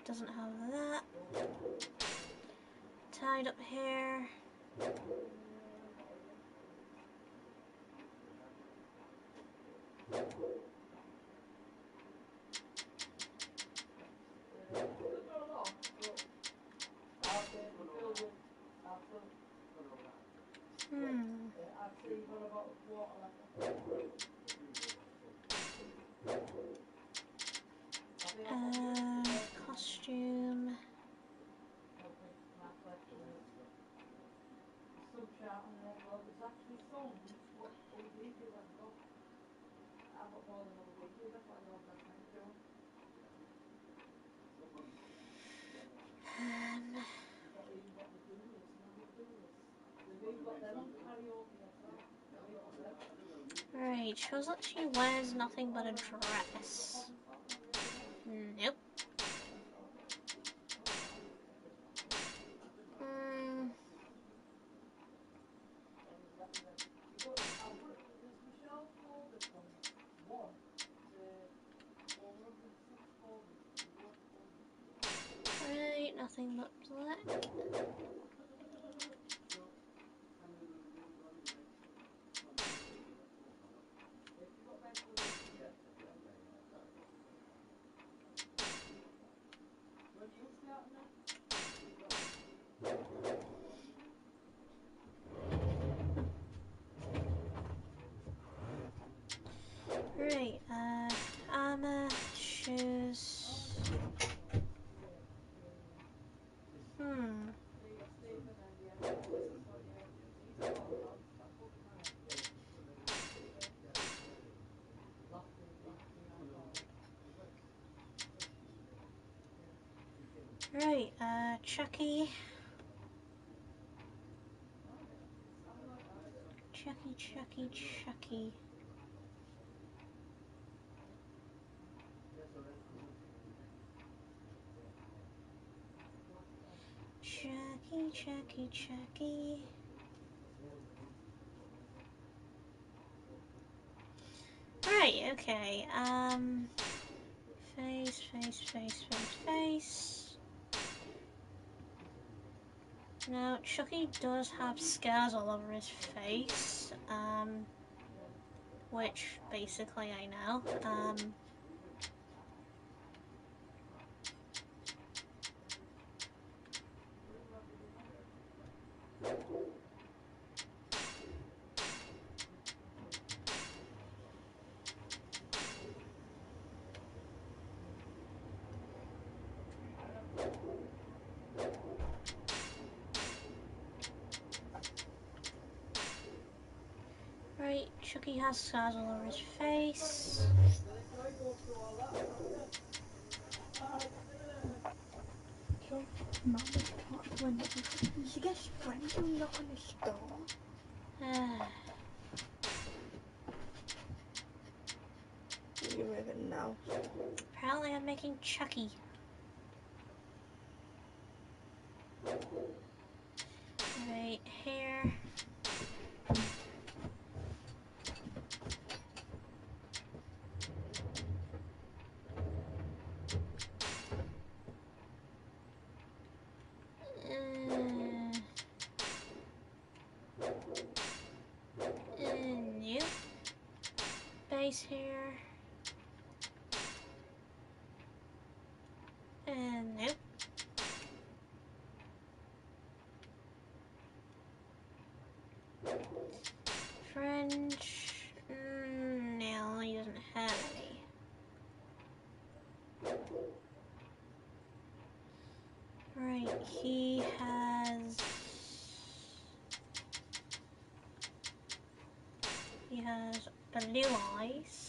doesn't have that. Tied up hair. Costume. Right, shows that she wears nothing but a dress. Nope. Right, nothing but black. Right, armor, shoes. Right, Chucky. Chucky. Chucky. Right, okay, face. Now, Chucky does have scars all over his face, which basically I know. Right, Chucky has scars all over his face. Mama's part window. She gets friends who knock on the door. You even know. Apparently I'm making Chucky. Right here. Nope. Base here. Nope. French. No, he doesn't have any. Right, he has blue eyes.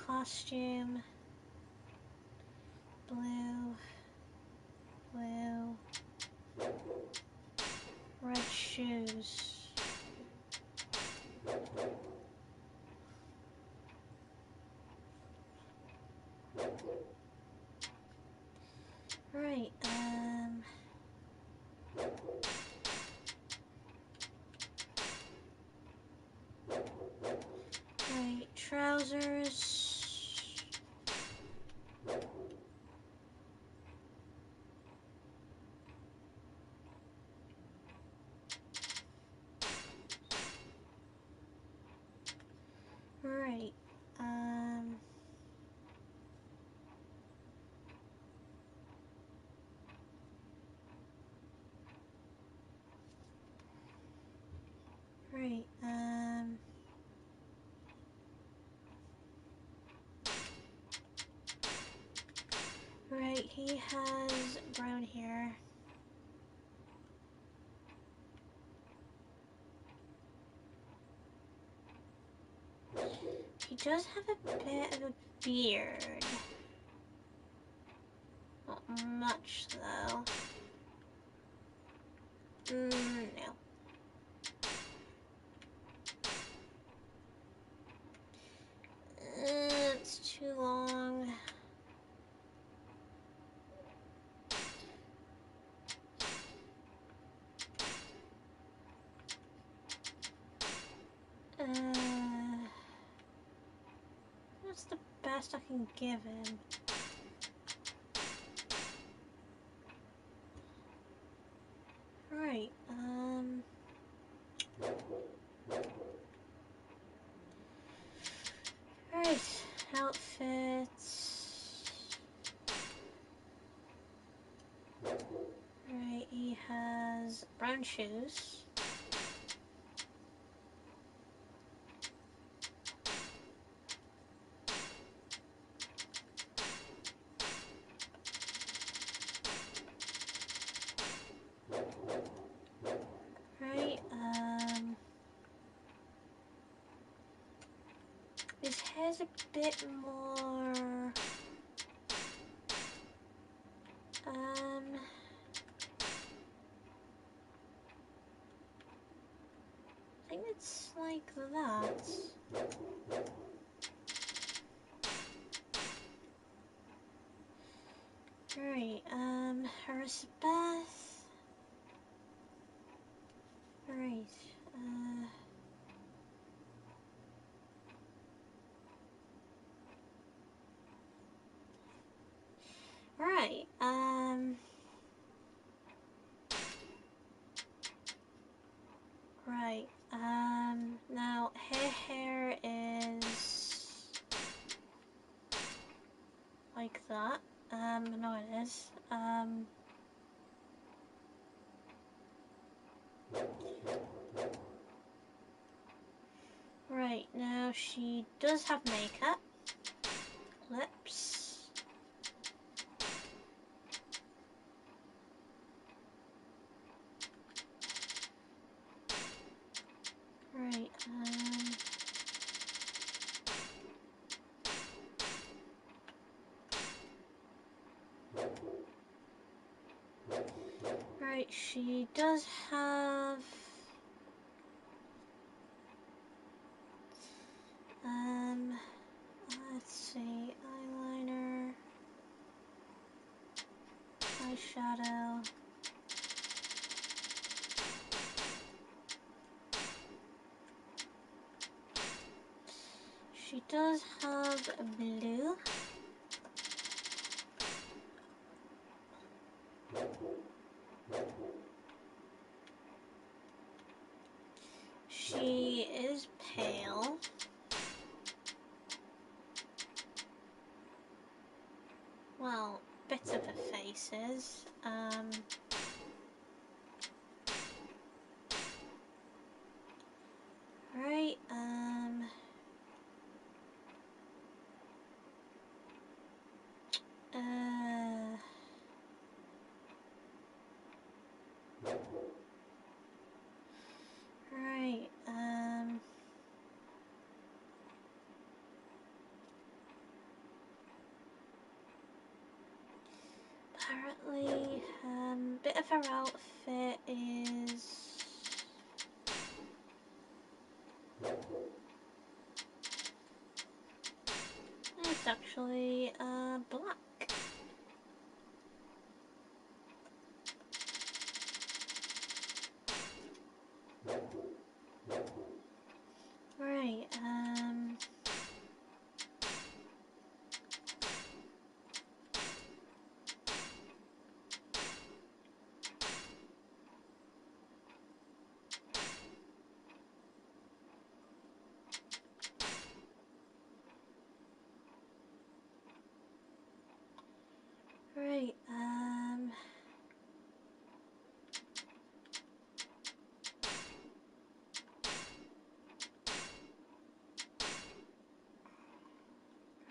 Costume. Blue. Red shoes. Right, right, trousers. Right, right, right, he has brown hair. He does have a bit of a beard. Not much, though. No. It's too long. What's the best I can give him? Right, Alright, outfits. Right, he has brown shoes. Right, his hair's a bit more, I think it's like that. Right, Elizabeth. Right, right, right, now her hair is like that. No it is. Right, now she does have makeup. lips. Right, right, she does have let's see, eyeliner, eyeshadow. She does have a blue. She is pale. Well, bits of her face is. Right, right, apparently, bit of her outfit is it's actually, black. Right, right,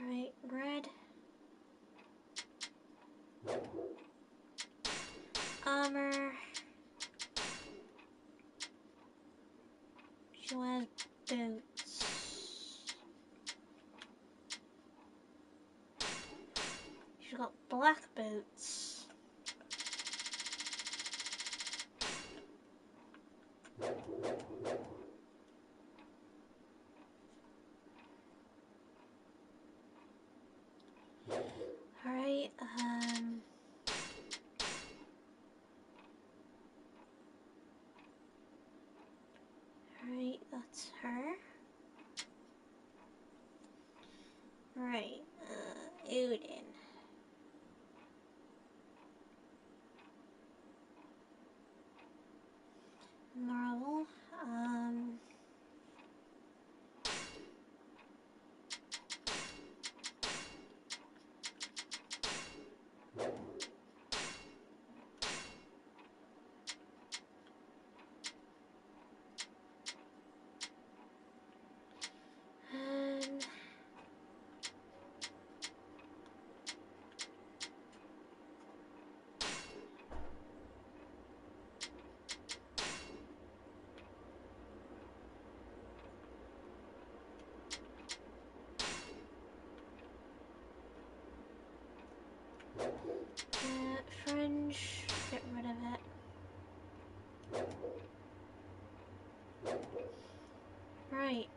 right, red. Armor. She wears boots. She's got black boots. Alright, alright, that's her. Right, Odin. Marvel, and fringe, get rid of it. Right,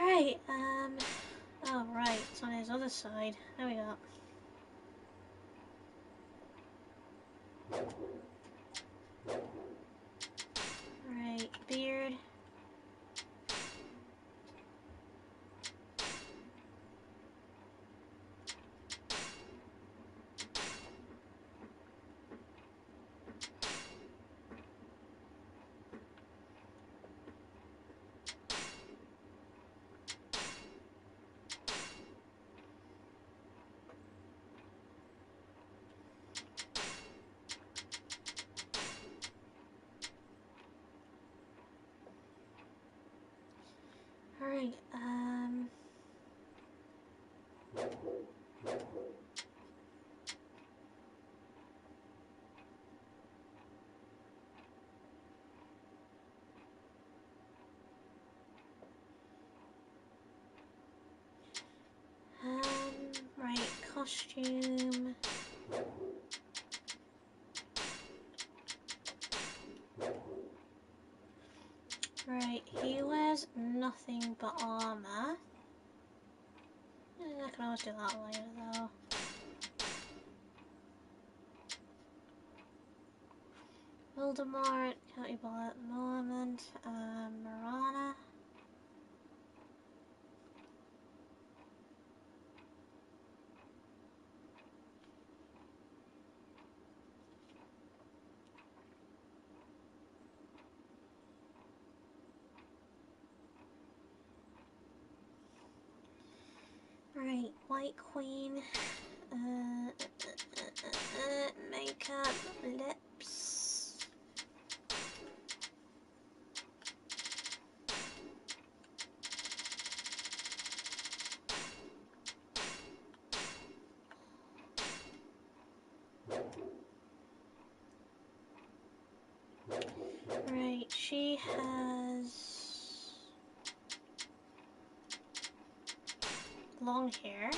right, oh right, it's on his other side. There we go. Right, beard. Alright, right, costume. Right, he wears nothing but armor. I can always do that later though. Voldemort, can't be bothered at the moment. Mirana. Right, White Queen. Makeup, lips. Right, she has long hair.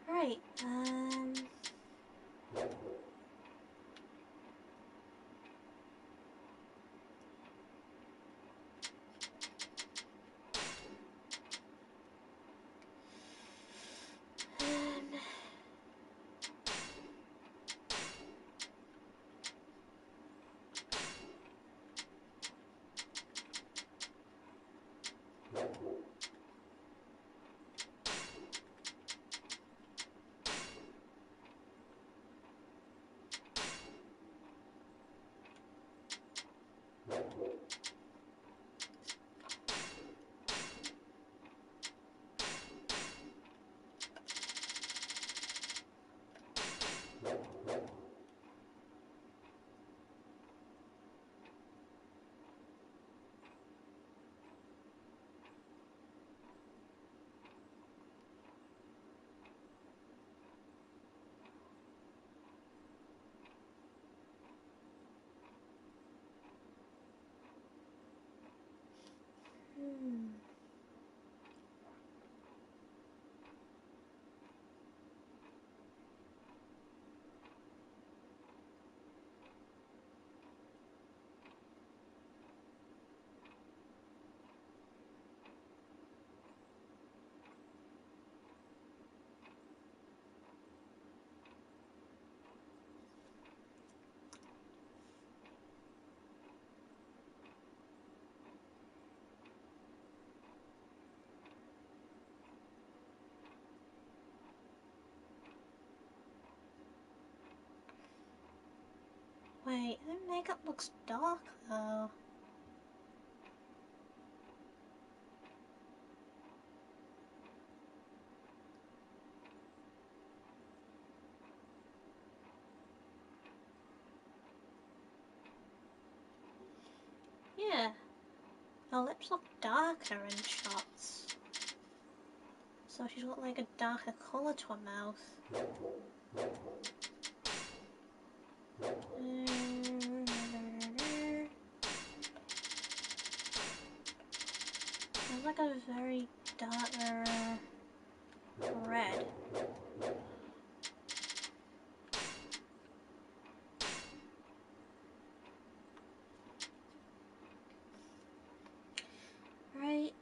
Right, wait, her makeup looks dark though. Yeah, her lips look darker in shots. So she's got like a darker colour to her mouth. There's like a very darker red. Right,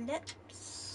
Lips.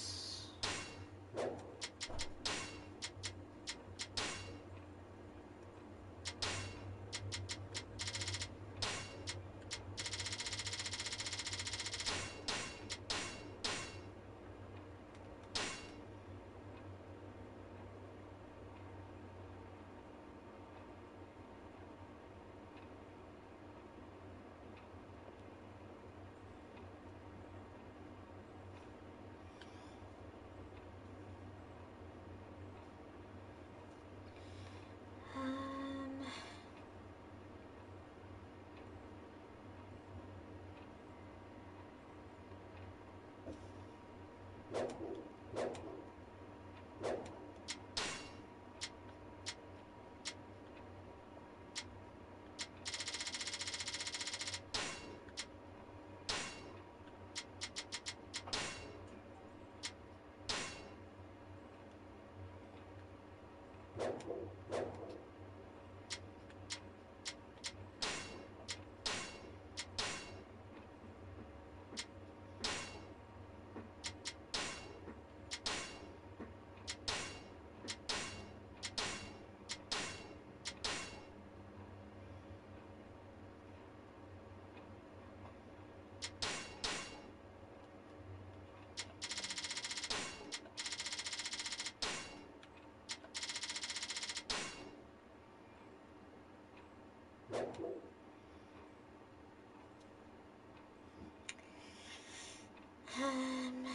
Um,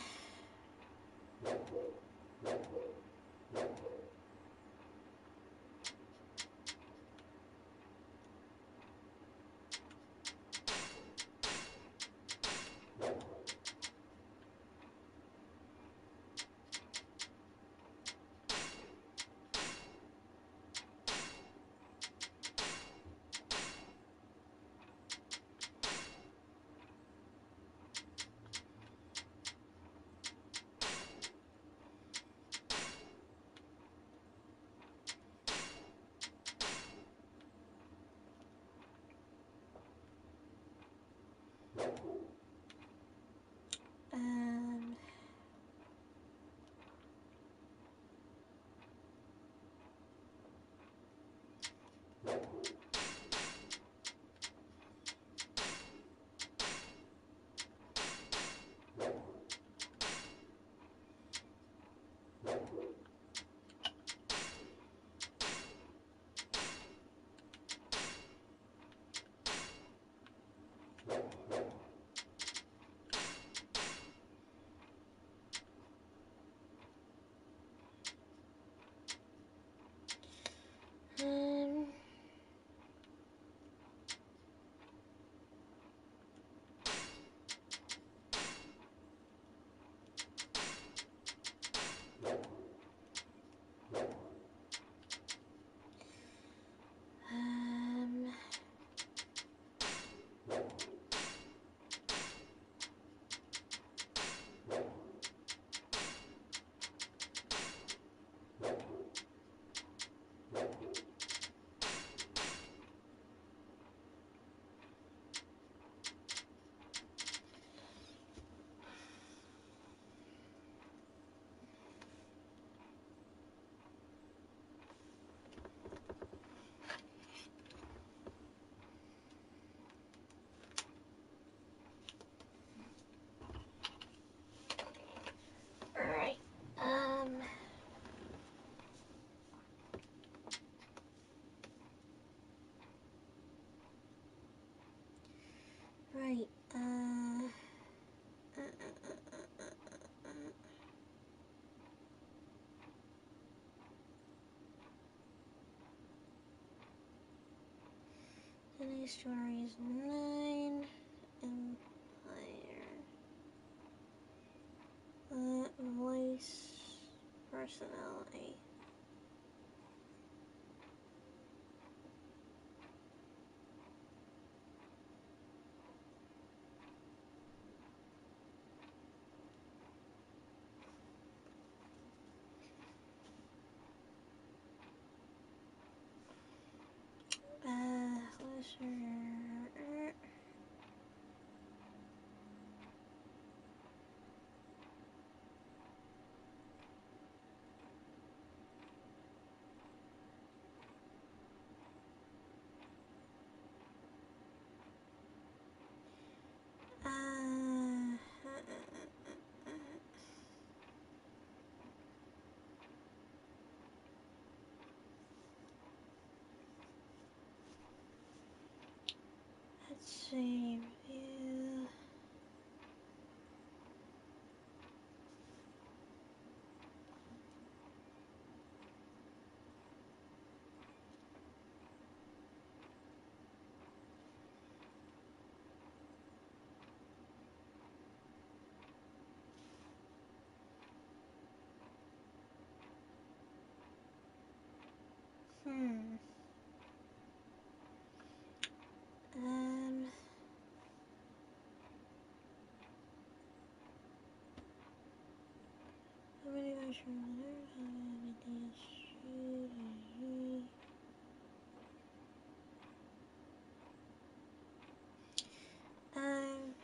um, um, um, alright, right, any stories 9 Empire voice personality. Let's see, review. Um, how many mushrooms are there? How many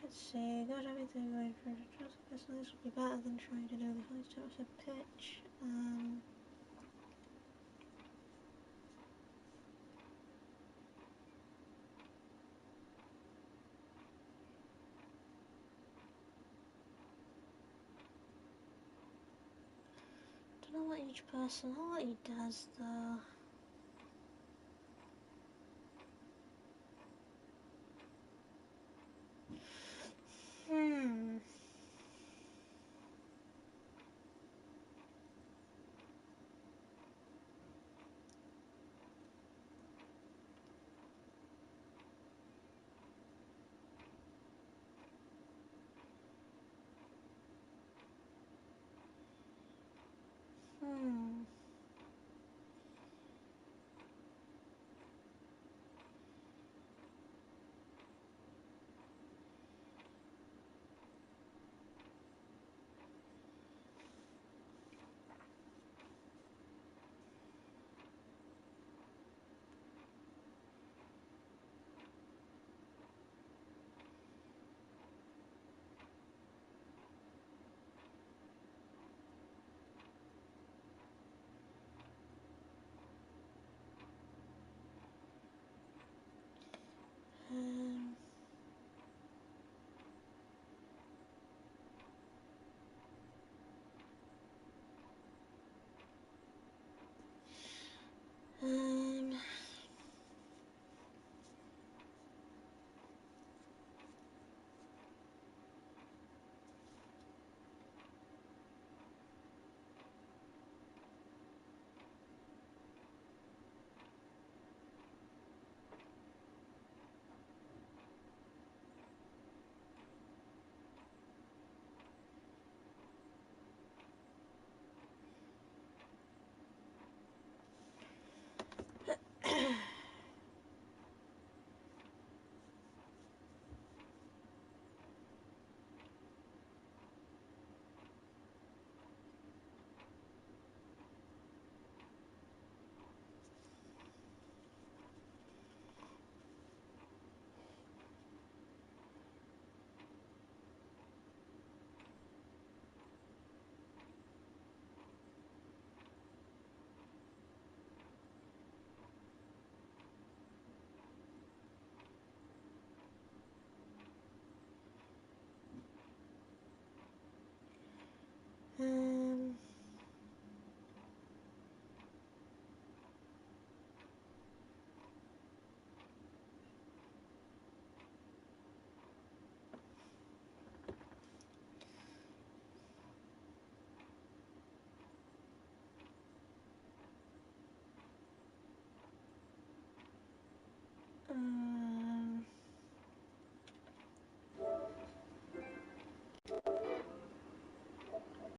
let's see, got everything going for the trust. I guess this will be better than trying to do the highest tops of pitch. Don't know what each personality does though.